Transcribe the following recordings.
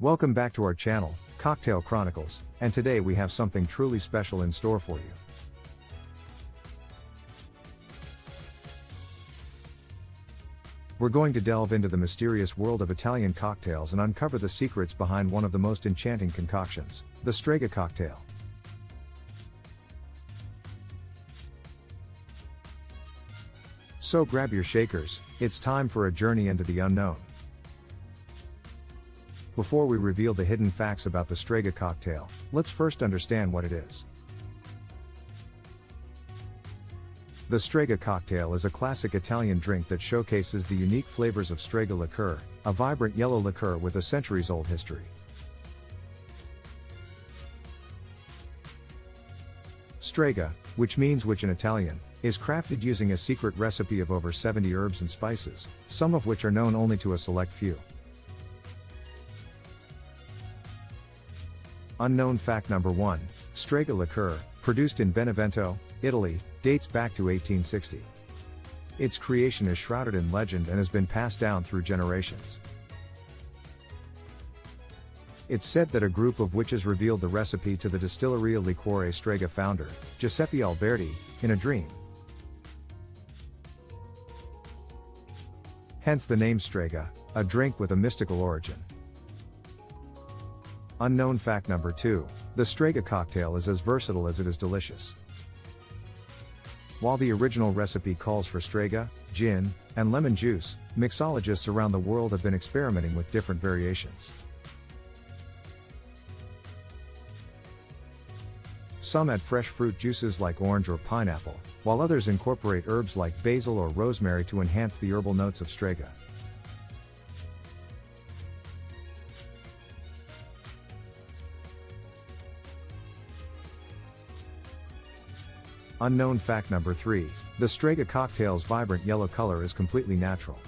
Welcome back to our channel, Cocktail Chronicles, and today we have something truly special in store for you. We're going to delve into the mysterious world of Italian cocktails and uncover the secrets behind one of the most enchanting concoctions, the Strega cocktail. So grab your shakers, it's time for a journey into the unknown. Before we reveal the hidden facts about the Strega cocktail, let's first understand what it is. The Strega cocktail is a classic Italian drink that showcases the unique flavors of Strega liqueur, a vibrant yellow liqueur with a centuries-old history. Strega, which means witch in Italian, is crafted using a secret recipe of over 70 herbs and spices, some of which are known only to a select few. Unknown fact number 1, Strega liqueur, produced in Benevento, Italy, dates back to 1860. Its creation is shrouded in legend and has been passed down through generations. It's said that a group of witches revealed the recipe to the Distilleria Liquore Strega founder, Giuseppe Alberti, in a dream. Hence the name Strega, a drink with a mystical origin. Unknown fact number 2, the Strega cocktail is as versatile as it is delicious. While the original recipe calls for Strega, gin, and lemon juice, mixologists around the world have been experimenting with different variations. Some add fresh fruit juices like orange or pineapple, while others incorporate herbs like basil or rosemary to enhance the herbal notes of Strega. Unknown fact number 3, the Strega cocktail's vibrant yellow color is completely natural.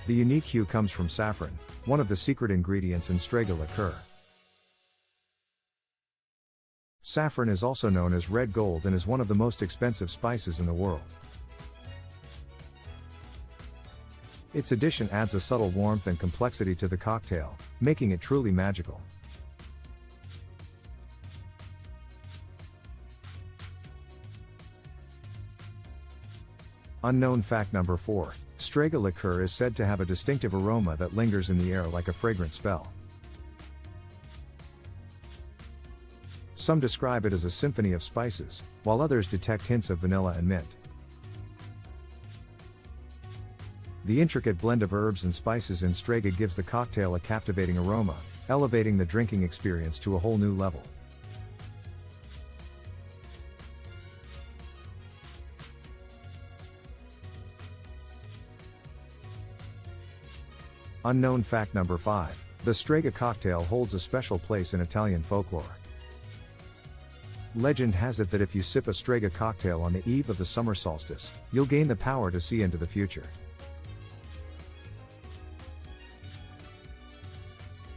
The unique hue comes from saffron, one of the secret ingredients in Strega liqueur. Saffron is also known as red gold and is one of the most expensive spices in the world. Its addition adds a subtle warmth and complexity to the cocktail, making it truly magical. Unknown fact number 4, Strega liqueur is said to have a distinctive aroma that lingers in the air like a fragrant spell. Some describe it as a symphony of spices, while others detect hints of vanilla and mint. The intricate blend of herbs and spices in Strega gives the cocktail a captivating aroma, elevating the drinking experience to a whole new level. Unknown fact number 5, the Strega cocktail holds a special place in Italian folklore. Legend has it that if you sip a Strega cocktail on the eve of the summer solstice, you'll gain the power to see into the future.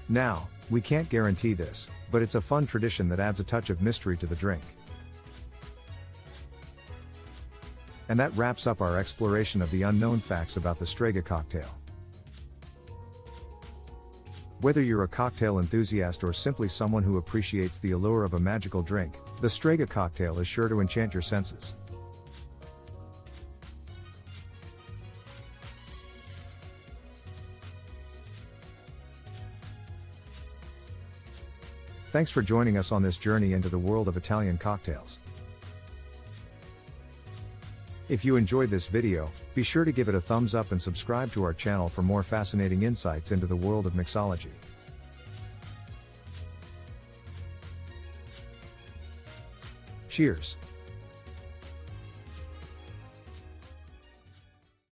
Now, we can't guarantee this, but it's a fun tradition that adds a touch of mystery to the drink. And that wraps up our exploration of the unknown facts about the Strega cocktail. Whether you're a cocktail enthusiast or simply someone who appreciates the allure of a magical drink, the Strega cocktail is sure to enchant your senses. Thanks for joining us on this journey into the world of Italian cocktails. If you enjoyed this video, be sure to give it a thumbs up and subscribe to our channel for more fascinating insights into the world of mixology. Cheers!